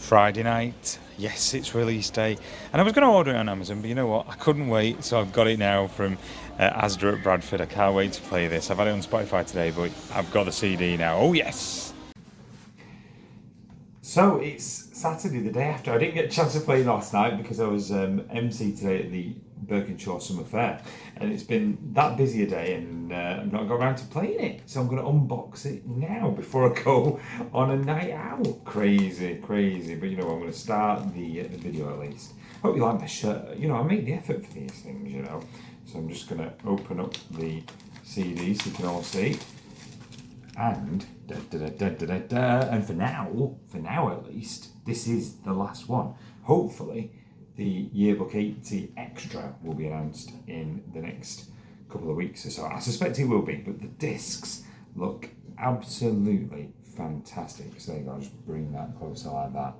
Friday night. Yes, it's release day. And I was going to order it on Amazon, but you know what? I couldn't wait, so I've got it now from Asda at Bradford. I can't wait to play this. I've had it on Spotify today, but I've got the CD now. Oh, yes! So it's Saturday, the day after. I didn't get a chance to play last night because I was MC today at the Birkinshaw Summer Fair, and it's been that busy a day, and I've not got around to playing it. So I'm going to unbox it now before I go on a night out. Crazy, crazy. But you know, I'm going to start the video at least. Hope you like my shirt. You know, I make the effort for these things. You know, so I'm just going to open up the CD so you can all see. And and for now at least, this is the last one. Hopefully, the Yearbook 80 Extra will be announced in the next couple of weeks or so. I suspect it will be, but the discs look absolutely fantastic. So there you go, I'll just bring that closer like that.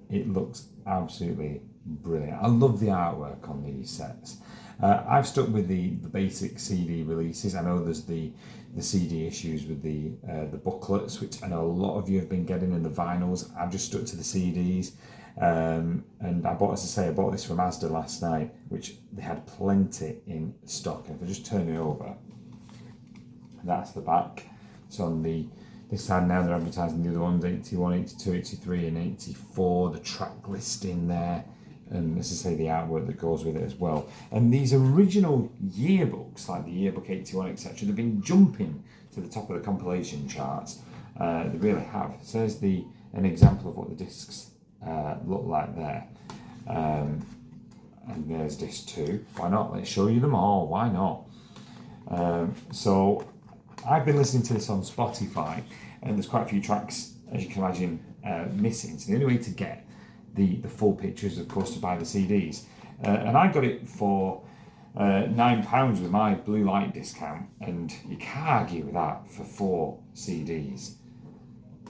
It looks absolutely brilliant. I love the artwork on these sets. I've stuck with the basic CD releases. I know there's the CD issues with the booklets, which I know a lot of you have been getting, and the vinyls. I've just stuck to the CDs. And I bought this from Asda last night, which they had plenty in stock. And if I just turn it over, that's the back. So on this side now they're advertising the other ones, 81, 82, 83 and 84, the track listing there, and as I say, the artwork that goes with it as well. And these original yearbooks, like the Yearbook 81, etc., they've been jumping to the top of the compilation charts. They really have. So there's an example of what the discs look like there. And there's disc 2. Why not? Let's show you them all. Why not? So I've been listening to this on Spotify, and there's quite a few tracks, as you can imagine, missing. So the only way to get the full picture is, of course, to buy the CDs. And I got it for £9 with my blue light discount, and you can't argue with that for 4 CDs.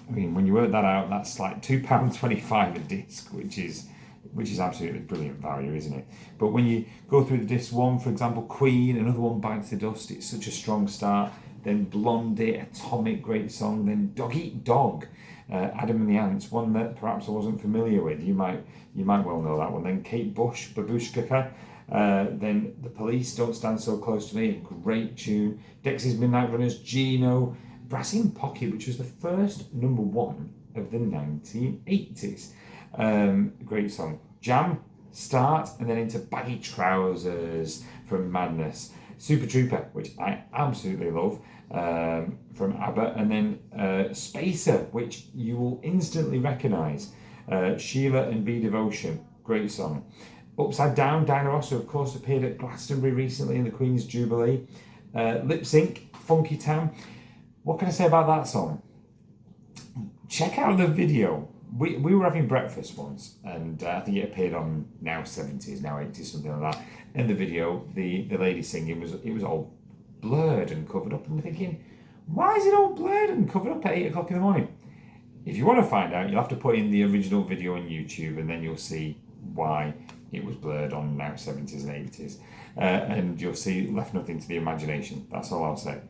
I mean, when you work that out, that's like £2.25 a disc, which is absolutely brilliant value, isn't it? But when you go through the disc 1, for example, Queen, another one, Bites the Dust, it's such a strong start. Then Blondie, Atomic, great song. Then Dog Eat Dog, Adam and the Ants, one that perhaps I wasn't familiar with. You might well know that one. Then Kate Bush, Babushka. Then The Police, Don't Stand So Close to Me, a great tune. Dexys Midnight Runners, Gino, Brass in Pocket, which was the first #1 of the 1980s. Great song. Jam, Start, and then into Baggy Trousers from Madness. Super Trooper, which I absolutely love, from ABBA, and then Spacer, which you will instantly recognise. Sheila and Be Devotion, great song. Upside Down, Diana Ross, who of course appeared at Glastonbury recently in the Queen's Jubilee. Lip Sync, Funky Town. What can I say about that song? Check out the video. We were having breakfast once, and I think it appeared on now 70s, now 80s, something like that. In the video, the lady singing was all blurred and covered up, and we're thinking, why is it all blurred and covered up at 8 o'clock in the morning? If you want to find out, you'll have to put in the original video on YouTube, and then you'll see why it was blurred on now 70s and 80s. And you'll see left nothing to the imagination. That's all I'll say.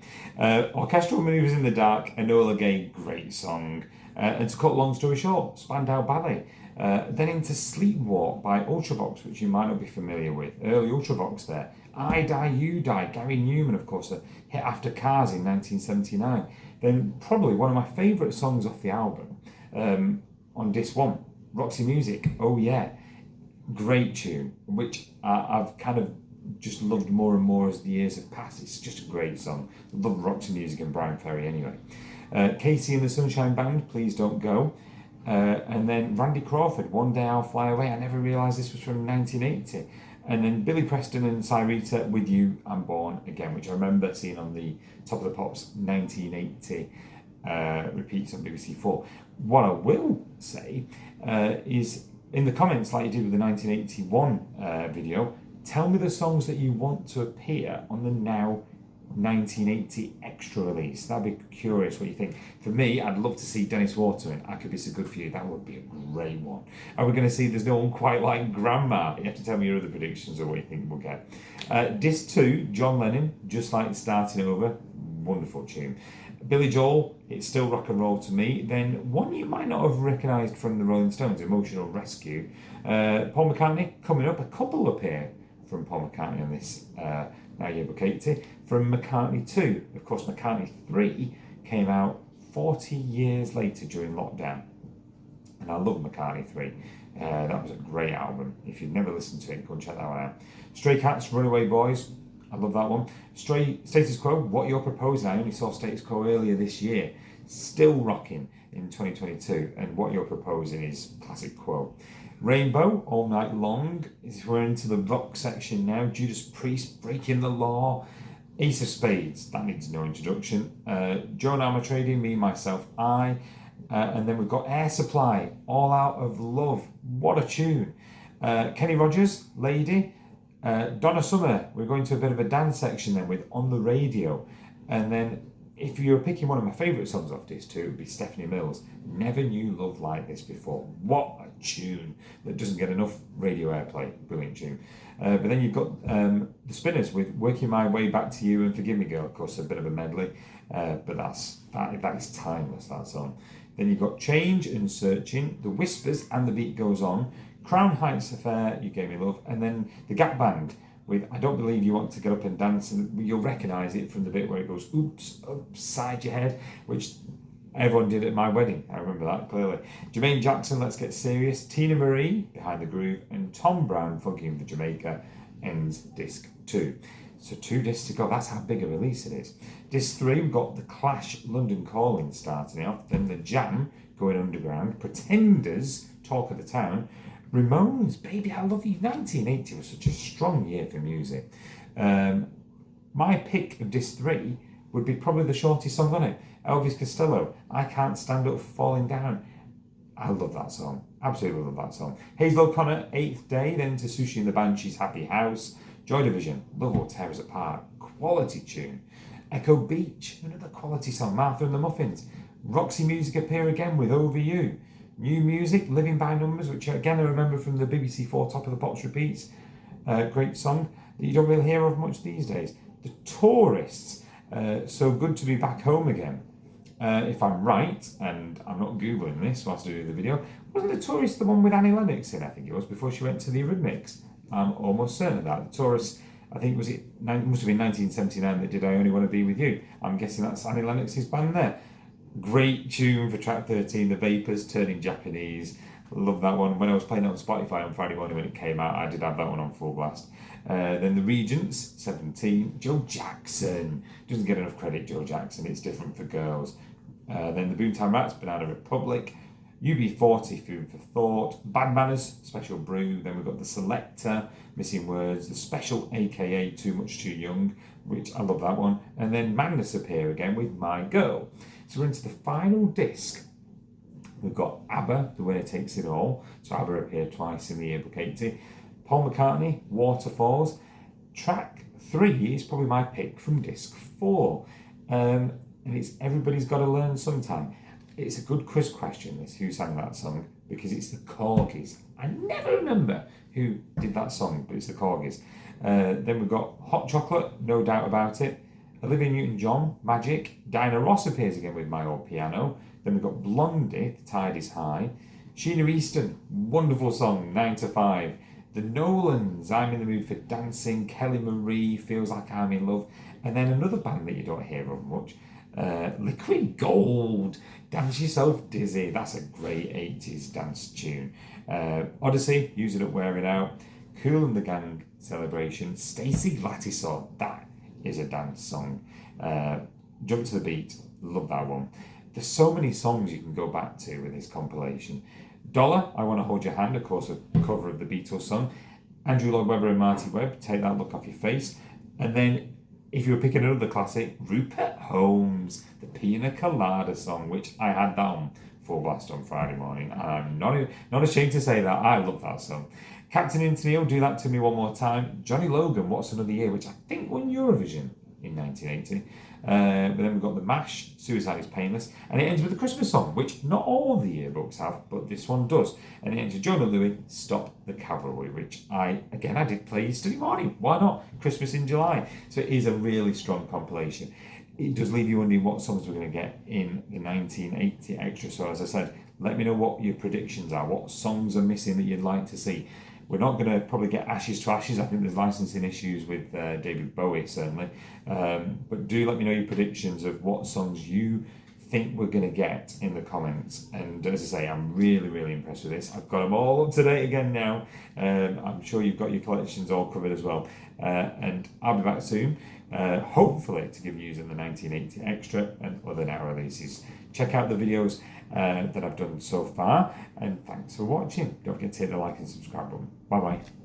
Orchestral Manoeuvres in the Dark, Enola Gay, great song. And to cut long story short, Spandau Ballet. Then into Sleepwalk by Ultravox, which you might not be familiar with. Early Ultravox there. I Die, You Die, Gary Newman, of course, a hit after Cars in 1979. Then probably one of my favourite songs off the album, on disc 1, Roxy Music, Oh Yeah. Great tune, which I've kind of just loved more and more as the years have passed. It's just a great song. I love Roxy Music and Brian Ferry anyway. Casey and the Sunshine Band, Please Don't Go. And then Randy Crawford, One Day I'll Fly Away. I never realised this was from 1980. And then Billy Preston and Cyrita, With You, I'm Born Again, which I remember seeing on the Top of the Pops 1980 repeats on BBC4. What I will say is, in the comments, like you did with the 1981 video, tell me the songs that you want to appear on the now 1980 extra release. That'd be curious what you think. For me, I'd love to see Dennis Waterman, I Could Be So Good For You. That would be a great one. Are we going to see There's No One Quite Like Grandma? You have to tell me your other predictions of what you think we'll get. Disc 2, John Lennon, Just Like Starting Over. Wonderful tune. Billy Joel, it's still rock and roll to me. Then one you might not have recognised from the Rolling Stones, Emotional Rescue. Paul McCartney, coming up, a couple up here from Paul McCartney on this now Yearbook 80. From McCartney 2, of course McCartney 3 came out 40 years later during lockdown. And I love McCartney 3. That was a great album. If you've never listened to it, go and check that one out. Stray Cats, Runaway Boys. I love that one. Status Quo, What You're Proposing. I only saw Status Quo earlier this year. Still rocking in 2022. And What You're Proposing is classic Quo. Rainbow, All Night Long. We're into the rock section now. Judas Priest, Breaking the Law. Ace of Spades, that needs no introduction. Joan Armatrading, Me, Myself, I. And then we've got Air Supply, All Out of Love. What a tune. Kenny Rogers, Lady. Donna Summer, we're going to a bit of a dance section then with On the Radio. And then if you're picking one of my favourite songs off this too, it would be Stephanie Mills, Never Knew Love Like This Before. What a tune that doesn't get enough radio airplay. Brilliant tune. But then you've got the Spinners with Working My Way Back to You and Forgive Me Girl, of course, a bit of a medley. But that is timeless, that song. Then you've got Change and Searching, The Whispers and The Beat Goes On, Crown Heights Affair, You Gave Me Love, and then the Gap Band with I Don't Believe You Want to Get Up and Dance, and you'll recognise it from the bit where it goes oops, upside your head, which everyone did at my wedding. I remember that clearly. Jermaine Jackson, Let's Get Serious, Tina Marie, Behind the Groove, and Tom Brown, Funkin' for Jamaica, ends disc 2. So 2 discs to go, that's how big a release it is. Disc 3, we've got The Clash, London Calling starting off, then The Jam, Going Underground, Pretenders, Talk of the Town, Ramones, Baby I Love You. 1980 was such a strong year for music. My pick of disc 3 would be probably the shortest song on it, Elvis Costello, I Can't Stand Up for Falling Down. I love that song, absolutely love that song. Hazel O'Connor, Eighth Day, then to Sushi and the Banshees, Happy House, Joy Division, Love Will Tear Us Apart, quality tune. Echo Beach, another quality song. Martha and the Muffins. Roxy Music appear again with Over You. New Music, Living by Numbers, which again I remember from the BBC 4 Top of the Pops repeats. Great song that you don't really hear of much these days. The Tourists, So Good to Be Back Home Again. If I'm right, and I'm not Googling this whilst I do the video, wasn't The Tourist the one with Annie Lennox in, I think it was, before she went to the Eurythmics? I'm almost certain of that. The Tourist, I think must have been 1979 that did I Only Want to Be With You. I'm guessing that's Annie Lennox's band there. Great tune for track 13, The Vapors, Turning Japanese. Love that one. When I was playing it on Spotify on Friday morning when it came out, I did have that one on full blast. Then The Regents, 17. Joe Jackson. Doesn't get enough credit, Joe Jackson. It's Different for Girls. Then The Boomtown Rats, Banana Republic. UB40, Food for Thought. Bad Manners, Special Brew. Then we've got The Selector, Missing Words. The Special, aka Too Much Too Young, which I love that one. And then Magnus appear again with My Girl. So we're into the final disc. We've got ABBA, The Winner Takes It All. So ABBA appeared twice in the Yearbook 80. Paul McCartney, Waterfalls. Track 3 is probably my pick from disc 4. And it's Everybody's Gotta Learn Sometime. It's a good quiz question, this, who sang that song, because it's the Corgis. I never remember who did that song, but it's the Corgis. Then we've got Hot Chocolate, No Doubt About It. Olivia Newton-John, Magic. Diana Ross appears again with My Old Piano. Then we've got Blondie, The Tide Is High. Sheena Easton, wonderful song, 9 to 5. The Nolans, I'm in the Mood for Dancing. Kelly Marie, Feels Like I'm in Love. And then another band that you don't hear of much, Liquid Gold, Dance Yourself Dizzy. That's a great 80s dance tune. Odyssey, Use It Up, Wear It Out. Kool and the Gang, Celebration. Stacey Lattisaw, that is a dance song. Jump to the Beat, love that one. There's so many songs you can go back to with this compilation. Dollar, I Want to Hold Your Hand, of course, a cover of the Beatles song. Andrew Lloyd Webber and Marty Webb, Take That Look Off Your Face. And then, if you were picking another classic, Rupert Holmes, the Pina Colada song, which I had that on full blast on Friday morning. And I'm not ashamed to say that. I love that song. Captain Interneil, Do That To Me One More Time. Johnny Logan, What's Another Year, which I think won Eurovision in 1980. But then we've got The Mash, Suicide Is Painless. And it ends with a Christmas song, which not all of the yearbooks have, but this one does. And it ends with Jonah Louie, Stop the Cavalry, which I did play yesterday morning. Why not? Christmas in July. So it is a really strong compilation. it does leave you wondering what songs we're going to get in the 1980 extra. So as I said, let me know what your predictions are, what songs are missing that you'd like to see. We're not going to probably get Ashes to Ashes. I think there's licensing issues with David Bowie, certainly. But do let me know your predictions of what songs you think we're going to get in the comments. And as I say, I'm really, really impressed with this. I've got them all up to date again now. I'm sure you've got your collections all covered as well. And I'll be back soon, hopefully to give news in the 1980 extra and other now releases. Check out the videos that I've done so far, and thanks for watching. Don't forget to hit the like and subscribe button. Bye bye.